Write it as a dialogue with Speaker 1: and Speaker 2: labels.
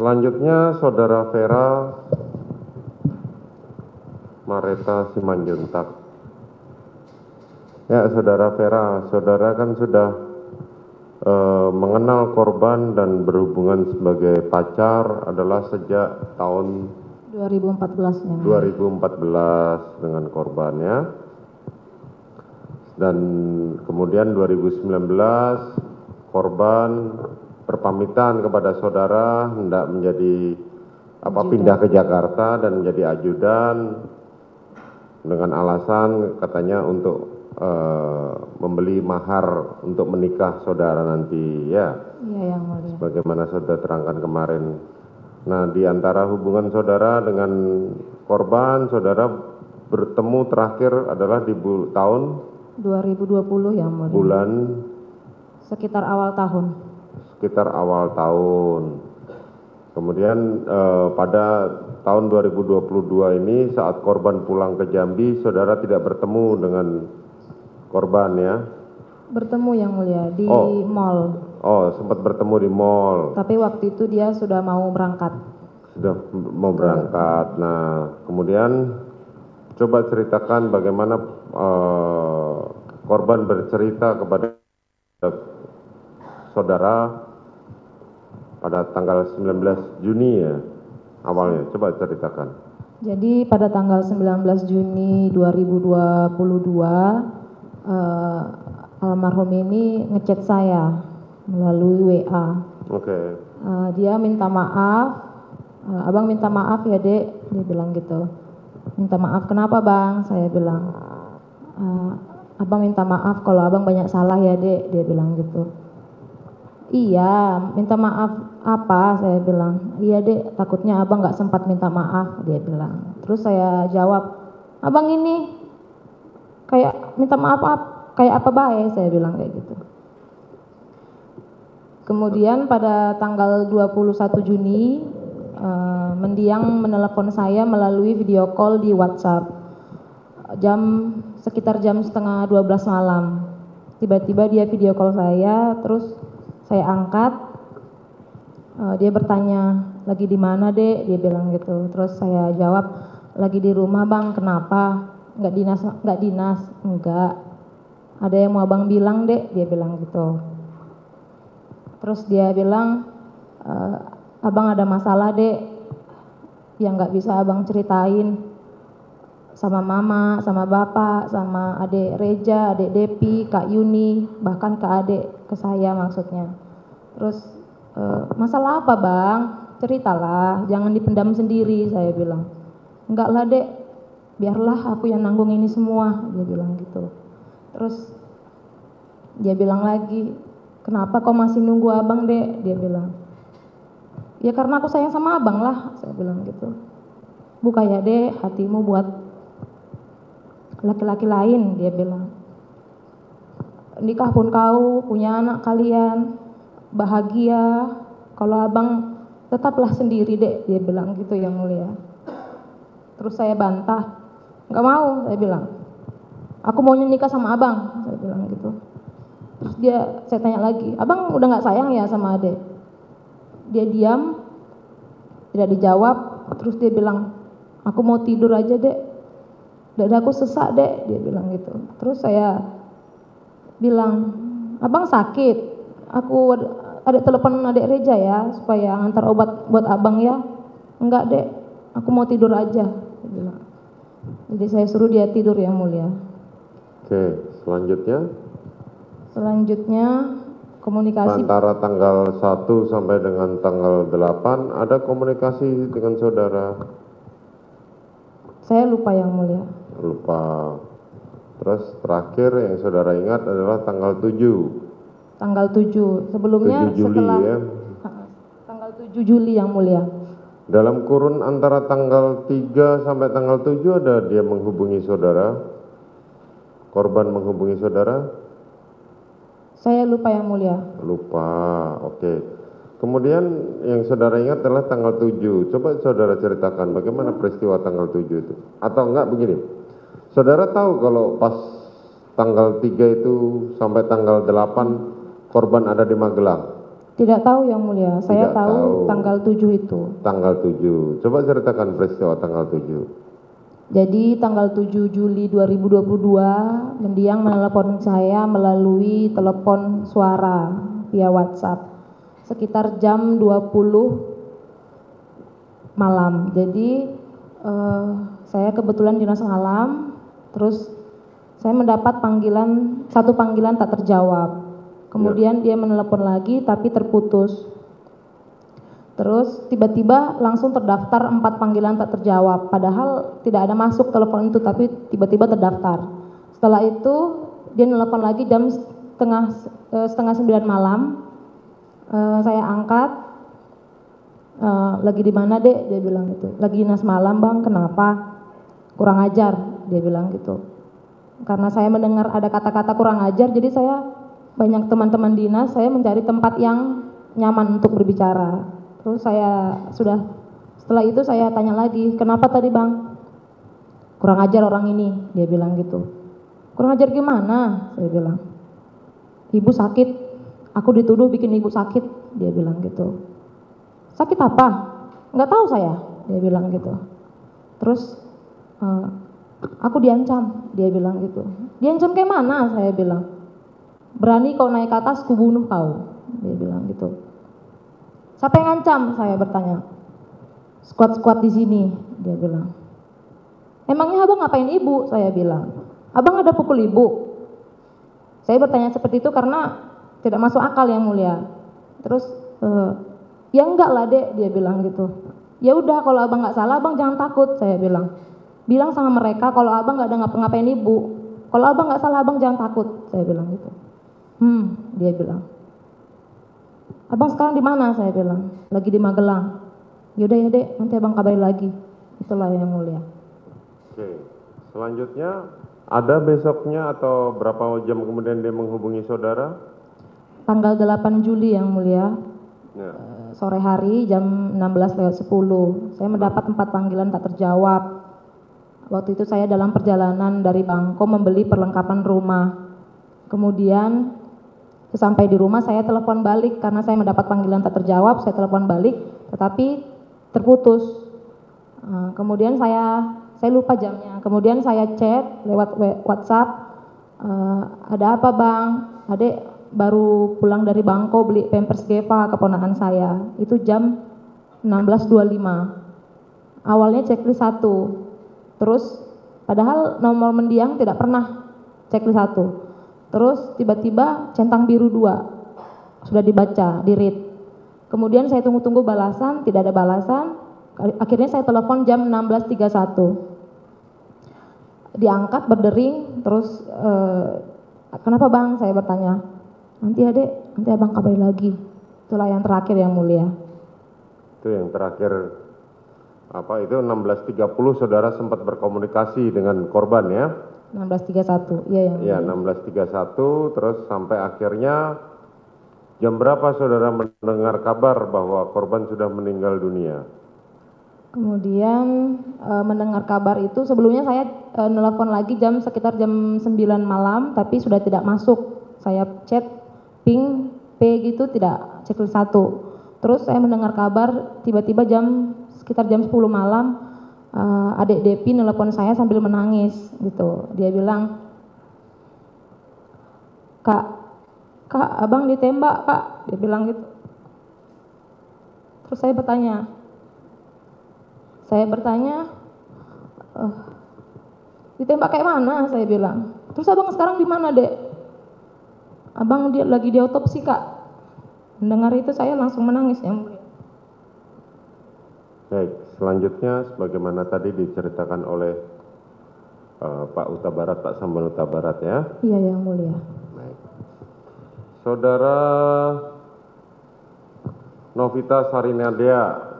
Speaker 1: Selanjutnya Saudara Vera Mareta Simanjuntak. Ya, Saudara Vera, saudara kan sudah mengenal korban dan berhubungan sebagai pacar adalah sejak tahun
Speaker 2: 2014 ya.
Speaker 1: 2014 dengan korbannya. Dan kemudian 2019 korban berpamitan kepada saudara hendak menjadi pindah ke Jakarta dan menjadi ajudan dengan alasan katanya untuk membeli mahar untuk menikah saudara nanti ya.
Speaker 2: Iya, Yang Mulia.
Speaker 1: Bagaimana saudara terangkan kemarin. Nah, di antara hubungan saudara dengan korban, saudara bertemu terakhir adalah di tahun
Speaker 2: 2020 Yang Mulia.
Speaker 1: bulan
Speaker 2: Sekitar awal tahun.
Speaker 1: Kemudian pada tahun 2022 ini saat korban pulang ke Jambi, saudara tidak bertemu dengan korban ya?
Speaker 2: Bertemu Yang Mulia di mall.
Speaker 1: Oh, sempat bertemu di mall.
Speaker 2: Tapi waktu itu dia sudah mau berangkat.
Speaker 1: Sudah mau berangkat. Nah, kemudian coba ceritakan bagaimana korban bercerita kepada saudara pada tanggal 19 Juni ya awalnya. Coba ceritakan.
Speaker 2: Jadi pada tanggal 19 Juni 2022 almarhum ini ngechat saya melalui WA.
Speaker 1: Oke.
Speaker 2: Dia minta maaf, abang minta maaf ya dek, dia bilang gitu. Minta maaf kenapa bang? Saya bilang, abang minta maaf kalau abang banyak salah ya dek, dia bilang gitu. Iya, minta maaf apa? Saya bilang, iya dek, takutnya abang gak sempat minta maaf, dia bilang. Terus saya jawab, abang ini kayak minta maaf kayak apa baik, saya bilang kayak gitu. Kemudian pada tanggal 21 Juni, mendiang menelepon saya melalui video call di WhatsApp. Sekitar jam setengah 12 malam. Tiba-tiba dia video call saya, terus saya angkat. Dia bertanya, lagi di mana dek? Dia bilang gitu. Terus saya jawab, lagi di rumah bang, kenapa? Nggak dinas, enggak. Ada yang mau abang bilang dek? Dia bilang gitu. Terus dia bilang, abang ada masalah dek, yang nggak bisa abang ceritain sama mama, sama bapak, sama adik Reja, adik Depi, Kak Yuni, bahkan ke adik, ke saya maksudnya. Terus, masalah apa bang? Ceritalah, jangan dipendam sendiri, saya bilang. Enggak lah dek, biarlah aku yang nanggung ini semua, dia bilang gitu. Terus dia bilang lagi, kenapa kau masih nunggu abang dek? Dia bilang, ya karena aku sayang sama abang lah, saya bilang gitu. Buka ya dek hatimu buat laki-laki lain, dia bilang. Nikah pun kau, punya anak kalian, bahagia. Kalau abang tetaplah sendiri dek, dia bilang gitu Yang Mulia. Terus saya bantah, nggak mau, saya bilang. Aku maunya nikah sama abang, saya bilang gitu. Terus saya tanya lagi, abang udah nggak sayang ya sama adek? Dia diam, tidak dijawab. Terus dia bilang, aku mau tidur aja dek, dadaku sesak dek, dia bilang gitu. Terus saya bilang, abang sakit? Aku ada telepon adek Reja ya supaya ngantar obat buat abang ya. Enggak dek, aku mau tidur aja, dia bilang. Jadi saya suruh dia tidur Yang Mulia.
Speaker 1: Oke,
Speaker 2: selanjutnya komunikasi
Speaker 1: antara tanggal 1 sampai dengan tanggal 8 ada komunikasi dengan saudara?
Speaker 2: Saya lupa Yang Mulia.
Speaker 1: Lupa. Terus terakhir yang saudara ingat adalah tanggal 7.
Speaker 2: Tanggal 7. Sebelumnya
Speaker 1: 7 Juli
Speaker 2: setelah
Speaker 1: ya.
Speaker 2: tanggal 7 Juli Yang Mulia.
Speaker 1: Dalam kurun antara tanggal 3 sampai tanggal 7 ada dia menghubungi saudara? Korban menghubungi saudara?
Speaker 2: Saya lupa Yang Mulia.
Speaker 1: Lupa, oke. Kemudian yang saudara ingat adalah tanggal 7. Coba saudara ceritakan bagaimana peristiwa tanggal 7 itu. Atau enggak begini, saudara tahu kalau pas tanggal 3 itu sampai tanggal 8 korban ada di Magelang?
Speaker 2: Tidak tahu yang mulia, saya
Speaker 1: Tidak
Speaker 2: tahu,
Speaker 1: tahu.
Speaker 2: tanggal 7 itu.
Speaker 1: Tanggal 7. Coba ceritakan peristiwa tanggal 7.
Speaker 2: Jadi tanggal 7 Juli 2022, mendiang menelepon saya melalui telepon suara via WhatsApp sekitar jam 20 malam. Jadi saya kebetulan dinas alam, terus saya mendapat satu panggilan tak terjawab. Kemudian dia menelepon lagi tapi terputus. Terus tiba-tiba langsung terdaftar 4 panggilan tak terjawab, padahal tidak ada masuk telepon itu, tapi tiba-tiba terdaftar. Setelah itu dia nelpon lagi jam setengah 9 malam. Saya angkat, lagi di mana dek? Dia bilang gitu. Lagi dinas malam bang, kenapa? Kurang ajar, dia bilang gitu. Karena saya mendengar ada kata-kata kurang ajar, jadi saya banyak teman-teman dinas, saya mencari tempat yang nyaman untuk berbicara. Terus setelah itu saya tanya lagi, kenapa tadi bang? Kurang ajar orang ini, dia bilang gitu. Kurang ajar gimana? Saya bilang. Ibu sakit, aku dituduh bikin ibu sakit, dia bilang gitu. Sakit apa? Nggak tahu saya, dia bilang gitu. Terus aku diancam, dia bilang gitu. Diancam kayak mana? Saya bilang. Berani kau naik ke atas, kubunuh kau, dia bilang gitu. Siapa yang ngancam? Saya bertanya. Squad-squad di sini, dia bilang. Emangnya abang ngapain ibu? Saya bilang. Abang ada pukul ibu? Saya bertanya seperti itu karena tidak masuk akal yang mulia. Terus, ya enggak lah dek, dia bilang gitu. Ya udah kalau abang nggak salah, abang jangan takut, saya bilang. Bilang sama mereka kalau abang nggak ada ngapa-ngapain ibu. Kalau abang nggak salah, abang jangan takut, saya bilang gitu. Dia bilang. Abang sekarang di mana? Saya bilang. Lagi di Magelang. Yaudah ya dek, nanti abang kabarin lagi. Itulah yang mulia.
Speaker 1: Oke. Selanjutnya, ada besoknya atau berapa jam kemudian dia menghubungi saudara?
Speaker 2: Tanggal 8 Juli yang mulia.
Speaker 1: Ya.
Speaker 2: Sore hari jam 16:10. Saya mendapat 4 panggilan tak terjawab. Waktu itu saya dalam perjalanan dari Bangko membeli perlengkapan rumah. Kemudian sesampai di rumah saya telepon balik karena saya mendapat panggilan tak terjawab, saya telepon balik tetapi terputus. Kemudian saya lupa jamnya. Kemudian saya chat lewat WhatsApp, ada apa bang? Adek baru pulang dari Bangko beli Pampers Geva keponakan saya. Itu jam 16.25. Awalnya checklist 1. Terus padahal nomor mendiang tidak pernah checklist 1. Terus tiba-tiba centang biru 2 sudah dibaca, di read. Kemudian saya tunggu-tunggu balasan, tidak ada balasan. Akhirnya saya telepon jam 16.31. Diangkat berdering, terus kenapa bang? Saya bertanya. Nanti abang kabarin lagi. Itulah yang terakhir yang mulia.
Speaker 1: Itu yang terakhir. Apa itu 16.30 saudara sempat berkomunikasi dengan korban ya?
Speaker 2: 16.31, iya yang mulia.
Speaker 1: Ya, 16.31 terus sampai akhirnya jam berapa saudara mendengar kabar bahwa korban sudah meninggal dunia?
Speaker 2: Kemudian mendengar kabar itu sebelumnya saya nelpon lagi sekitar jam 9 malam tapi sudah tidak masuk. Saya chat ping P gitu tidak checklist 1. Terus saya mendengar kabar tiba-tiba sekitar jam 10 malam adik Depi nelpon saya sambil menangis gitu. Dia bilang, Kak abang ditembak kak, dia bilang gitu. Terus saya bertanya, ditembak kayak mana? Saya bilang. Terus abang sekarang di mana dek? Abang lagi diotopsi kak. Mendengar itu saya langsung menangis ya mulia.
Speaker 1: Baik, selanjutnya sebagaimana tadi diceritakan oleh Pak Utabarat, Pak Sambal Utabarat ya.
Speaker 2: Iya yang mulia.
Speaker 1: Baik. Saudara Novita Sarinadea